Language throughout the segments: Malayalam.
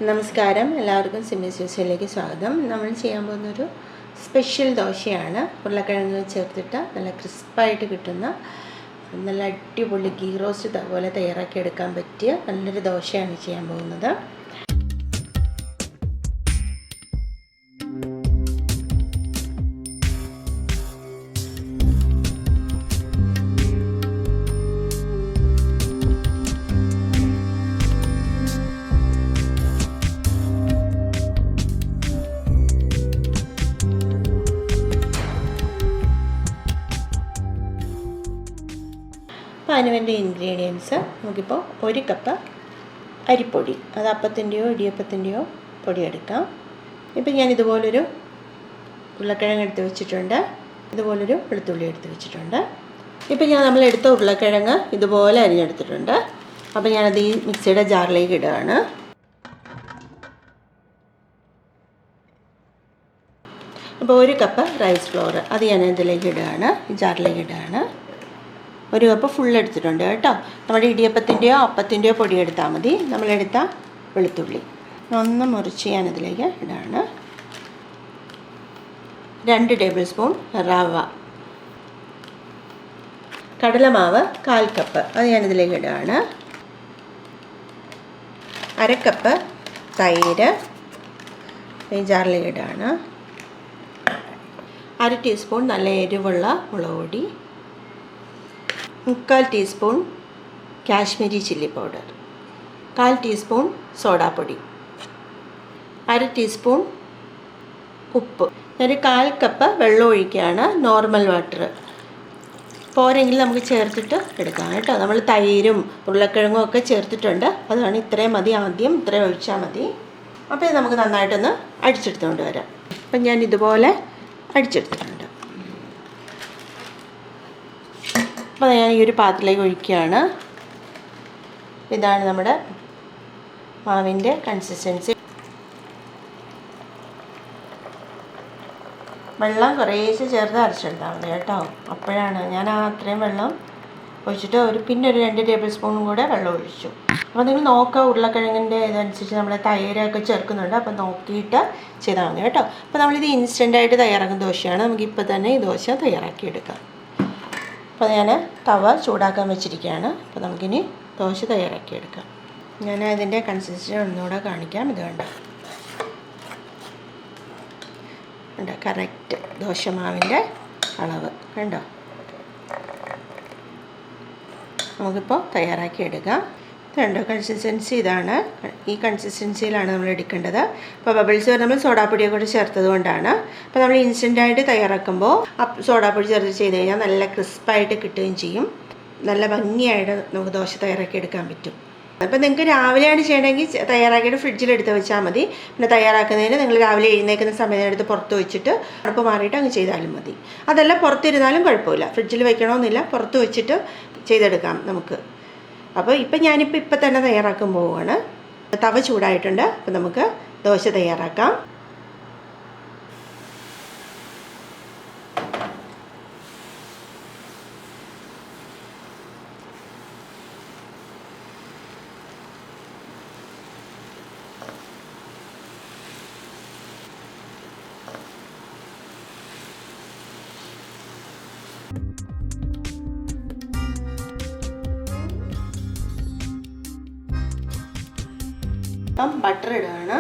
നമസ്കാരം, എല്ലാവർക്കും സിമ്മീസ് ജ്യൂസിലേക്ക് സ്വാഗതം. നമ്മൾ ചെയ്യാൻ പോകുന്നൊരു സ്പെഷ്യൽ ദോശയാണ്. ഉരുളക്കിഴങ്ങ് ചേർത്തിട്ട് നല്ല ക്രിസ്പായിട്ട് കിട്ടുന്ന നല്ല അടിപൊളി ഗീ റോസ്റ്റ് പോലെ തയ്യാറാക്കി എടുക്കാൻ പറ്റിയ നല്ലൊരു ദോശയാണ് ചെയ്യാൻ പോകുന്നത്. അപ്പോൾ അതിന് വേണ്ട ഇൻഗ്രീഡിയൻസ് നമുക്കിപ്പോൾ 1 കപ്പ് അരിപ്പൊടി, അത് അപ്പത്തിൻ്റെയോ ഇടിയപ്പത്തിൻ്റെയോ പൊടി എടുക്കാം. ഇപ്പം ഞാൻ ഇതുപോലൊരു ഉരുളക്കിഴങ്ങ് എടുത്ത് വെച്ചിട്ടുണ്ട്, ഇതുപോലൊരു വെളുത്തുള്ളി എടുത്ത് വെച്ചിട്ടുണ്ട്. ഇപ്പം നമ്മൾ എടുത്ത ഉരുളക്കിഴങ്ങ് ഇതുപോലെ അരിഞ്ഞെടുത്തിട്ടുണ്ട്. അപ്പോൾ ഞാനത് ഈ മിക്സിയുടെ ജാറിലേക്ക് ഇടുകയാണ്. അപ്പോൾ 1 കപ്പ് റൈസ് ഫ്ലോർ അത് ഞാൻ ഇതിലേക്ക് ഇടുകയാണ്, ഈ ജാറിലേക്ക് ഇടുകയാണ്. 1 കപ്പ് ഫുൾ എടുത്തിട്ടുണ്ട് കേട്ടോ. നമ്മുടെ ഇടിയപ്പത്തിൻ്റെയോ അപ്പത്തിൻ്റെയോ പൊടി എടുത്താൽ മതി. നമ്മളെടുത്ത വെളുത്തുള്ളി ഒന്ന് മുറിച്ച് ഞാനിതിലേക്ക് ഇടാണ്. 2 ടേബിൾ സ്പൂൺ റവ, കടലമാവ് 1/4 കപ്പ് അത് ഞാനിതിലേക്ക് ഇടുകയാണ്. 1/2 കപ്പ് തൈര് ഈ ജാറിലേക്ക് ഇടുകയാണ്. 1/2 ടീസ്പൂൺ നല്ല എരിവുള്ള മുളക് പൊടി, 1/4 teaspoon Kashmiri chilli powder, 1/4 teaspoon സോഡാപ്പൊടി, 1/2 ടീസ്പൂൺ ഉപ്പ്. ഒരു 1/4 കപ്പ് വെള്ളം ഒഴിക്കുകയാണ്, നോർമൽ വാട്ടർ. പോരെങ്കിൽ നമുക്ക് ചേർത്തിട്ട് എടുക്കാം കേട്ടോ. നമ്മൾ തൈരും ഉരുളക്കിഴങ്ങും ഒക്കെ ചേർത്തിട്ടുണ്ട്, അതാണ് ഇത്രയും മതി. ആദ്യം ഇത്രയും ഒഴിച്ചാൽ മതി. അപ്പോൾ ഇത് നമുക്ക് നന്നായിട്ടൊന്ന് അടിച്ചെടുത്തുകൊണ്ട് വരാം. അപ്പം ഞാൻ ഇതുപോലെ അടിച്ചെടുത്തിട്ടുണ്ട്. അപ്പോൾ ഞാൻ ഈ ഒരു പാത്രത്തിലേക്ക് ഒഴിക്കുകയാണ്. ഇതാണ് നമ്മുടെ മാവിൻ്റെ കൺസിസ്റ്റൻസി. വെള്ളം കുറേശ്ശെ ചേർത്ത് അരച്ചെടുത്താൽ മതി കേട്ടോ. അപ്പോഴാണ് ഞാൻ അത്രയും വെള്ളം ഒഴിച്ചിട്ട് പിന്നെ ഒരു 2 ടേബിൾ സ്പൂണും കൂടെ വെള്ളം ഒഴിച്ചു. അപ്പോൾ നിങ്ങൾ നോക്കുക, ഉരുളക്കിഴങ്ങിൻ്റെ ഇതനുസരിച്ച് നമ്മൾ തൈരൊക്കെ ചേർക്കുന്നുണ്ട്, അപ്പോൾ നോക്കിയിട്ട് ചെയ്താൽ മതി കേട്ടോ. അപ്പോൾ നമ്മളിത് ഇൻസ്റ്റൻ്റായിട്ട് തയ്യാറാക്കുന്ന ദോശയാണ്. നമുക്കിപ്പോൾ തന്നെ ഈ ദോശ തയ്യാറാക്കിയെടുക്കാം. അപ്പോൾ ഞാൻ തവ ചൂടാക്കാൻ വെച്ചിരിക്കുകയാണ്. അപ്പോൾ നമുക്കിനി ദോശ തയ്യാറാക്കിയെടുക്കാം. ഞാൻ അതിൻ്റെ കൺസിസ്റ്റൻസി ഒന്നുകൂടെ കാണിക്കാം. ഇത് കണ്ടോ, കറക്റ്റ് ദോശമാവിൻ്റെ അളവ് കണ്ടോ. നമുക്കിപ്പോൾ തയ്യാറാക്കിയെടുക്കാം. ഇതുണ്ടോ കൺസിസ്റ്റൻസി, ഇതാണ്. ഈ കൺസിസ്റ്റൻസിയിലാണ് നമ്മൾ എടുക്കേണ്ടത്. അപ്പോൾ ബബിൾസ് വരെ നമ്മൾ സോഡാപ്പൊടിയെ കൂടി ചേർത്തത് കൊണ്ടാണ്. അപ്പോൾ നമ്മൾ ഇൻസ്റ്റൻ്റായിട്ട് തയ്യാറാക്കുമ്പോൾ സോഡാപ്പൊടി ചേർത്ത് ചെയ്ത് കഴിഞ്ഞാൽ നല്ല ക്രിസ്പായിട്ട് കിട്ടുകയും ചെയ്യും. നല്ല ഭംഗിയായിട്ട് നമുക്ക് ദോശ തയ്യാറാക്കിയെടുക്കാൻ പറ്റും. അപ്പോൾ നിങ്ങൾക്ക് രാവിലെയാണ് ചെയ്യണമെങ്കിൽ തയ്യാറാക്കിയിട്ട് ഫ്രിഡ്ജിലെടുത്ത് വെച്ചാൽ മതി. പിന്നെ തയ്യാറാക്കുന്നതിന് നിങ്ങൾ രാവിലെ എഴുന്നേൽക്കുന്ന സമയത്ത് പുറത്ത് വെച്ചിട്ട് തണുപ്പ് മാറിയിട്ട് അങ്ങ് ചെയ്താലും മതി. അതല്ല പുറത്തിരുന്നാലും കുഴപ്പമില്ല, ഫ്രിഡ്ജിൽ വെക്കണമെന്നില്ല, പുറത്ത് വെച്ചിട്ട് ചെയ്തെടുക്കാം നമുക്ക്. അപ്പോൾ ഞാനിപ്പോൾ തന്നെ തയ്യാറാക്കാൻ പോവുകയാണ്. തവ ചൂടായിട്ടുണ്ട്. അപ്പോൾ നമുക്ക് ദോശ തയ്യാറാക്കാം. ബട്ടർ ഇടുകയാണ്.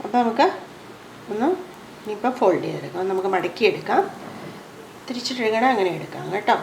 അപ്പോൾ നമുക്ക് ഒന്ന് ഇനിയിപ്പോൾ ഫോൾഡ് ചെയ്തെടുക്കാം. നമുക്ക് മടക്കിയെടുക്കാം, തിരിച്ചിട്ടെടുക്കണം, അങ്ങനെ എടുക്കാം കേട്ടോ.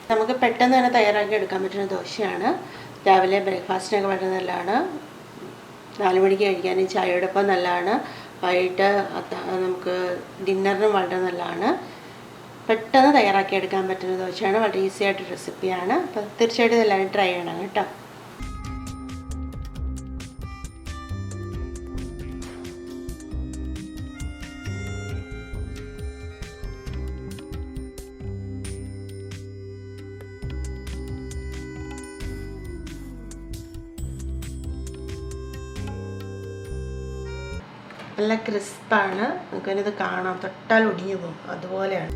നമുക്ക് പെട്ടെന്ന് തന്നെ തയ്യാറാക്കി എടുക്കാൻ പറ്റുന്ന ദോശയാണ്. രാവിലെ ബ്രേക്ക്ഫാസ്റ്റിനൊക്കെ വളരെ നല്ലതാണ്. 4 മണിക്ക് കഴിക്കാനും ചായയോടൊപ്പം നല്ലതാണ്. വൈകിട്ട് നമുക്ക് ഡിന്നറിനും വളരെ നല്ലതാണ്. പെട്ടെന്ന് തയ്യാറാക്കി എടുക്കാൻ പറ്റുന്ന ദോശയാണ്. വളരെ ഈസി ആയിട്ട് റെസിപ്പിയാണ്. അപ്പോൾ തീർച്ചയായിട്ടും ഇതെല്ലാവരും ട്രൈ ചെയ്യണം കേട്ടോ. നല്ല ക്രിസ്പാണ്. നമുക്കിത് കാണാം, തൊട്ടാൽ ഒടിഞ്ഞു പോകും, അതുപോലെയാണ്.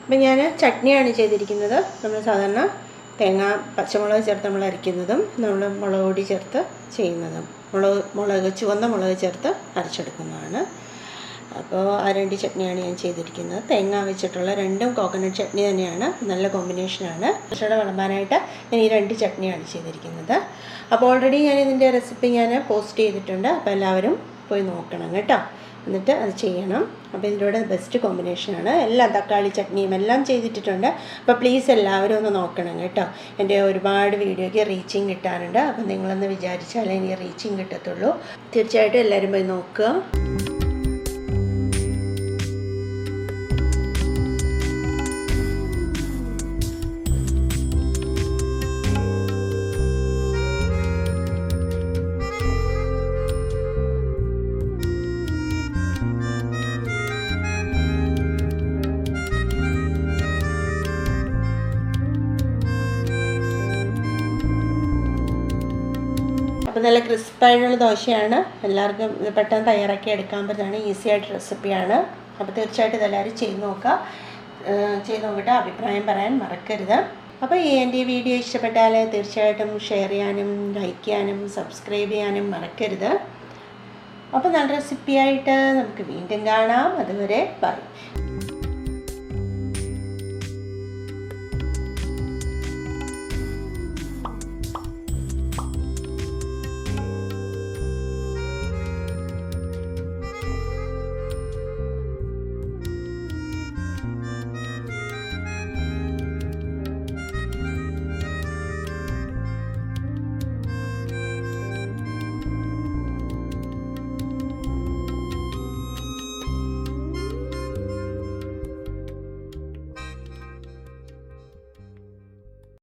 അപ്പം ഞാൻ ചട്നിയാണ് ചെയ്തിരിക്കുന്നത്. നമ്മൾ സാധാരണ തേങ്ങ പച്ചമുളക് ചേർത്ത് നമ്മൾ അരയ്ക്കുന്നതും നമ്മൾ മുളക് പൊടി ചേർത്ത് ചെയ്യുന്നതും ചുവന്ന മുളക് ചേർത്ത് അരച്ചെടുക്കുന്നതാണ്. അപ്പോൾ ആ 2 ചട്നിയാണ് ഞാൻ ചെയ്തിരിക്കുന്നത്. തേങ്ങ വെച്ചിട്ടുള്ള 2 കോക്കനട്ട് ചട്നി തന്നെയാണ്. നല്ല കോമ്പിനേഷനാണ്. കുറച്ചുകൂടെ വിളമ്പാനായിട്ട് ഞാൻ ഈ 2 ചട്നിയാണ് ചെയ്തിരിക്കുന്നത്. അപ്പോൾ ഓൾറെഡി ഞാൻ ഇതിൻ്റെ റെസിപ്പി പോസ്റ്റ് ചെയ്തിട്ടുണ്ട്. അപ്പോൾ എല്ലാവരും പോയി നോക്കണം കേട്ടോ. എന്നിട്ട് അത് ചെയ്യണം. അപ്പോൾ ഇതിലൂടെ ബെസ്റ്റ് കോമ്പിനേഷനാണ്. എല്ലാം തക്കാളി ചട്നിയും എല്ലാം ചെയ്തിട്ടുണ്ട്. അപ്പോൾ പ്ലീസ് എല്ലാവരും ഒന്ന് നോക്കണം കേട്ടോ. എൻ്റെ ഒരുപാട് വീഡിയോയ്ക്ക് റീച്ചിങ് കിട്ടാറുണ്ട്. അപ്പോൾ നിങ്ങളൊന്ന് വിചാരിച്ചാലേ എനിക്ക് റീച്ചിങ് കിട്ടത്തുള്ളൂ. തീർച്ചയായിട്ടും എല്ലാവരും പോയി നോക്കുക. അപ്പോൾ നല്ല ക്രിസ്പായിട്ടുള്ള ദോശയാണ്. എല്ലാവർക്കും ഇത് പെട്ടെന്ന് തയ്യാറാക്കി എടുക്കാൻ പറ്റുന്നതാണ്. ഈസി ആയിട്ട് റെസിപ്പിയാണ്. അപ്പോൾ തീർച്ചയായിട്ടും ഇതെല്ലാവരും ചെയ്ത് നോക്കിയിട്ട് അഭിപ്രായം പറയാൻ മറക്കരുത്. അപ്പോൾ എൻ്റെ ഈ വീഡിയോ ഇഷ്ടപ്പെട്ടാൽ തീർച്ചയായിട്ടും ഷെയർ ചെയ്യാനും ലൈക്ക് ചെയ്യാനും സബ്സ്ക്രൈബ് ചെയ്യാനും മറക്കരുത്. അപ്പോൾ നല്ല റെസിപ്പിയായിട്ട് നമുക്ക് വീണ്ടും കാണാം. അതുവരെ ബൈ.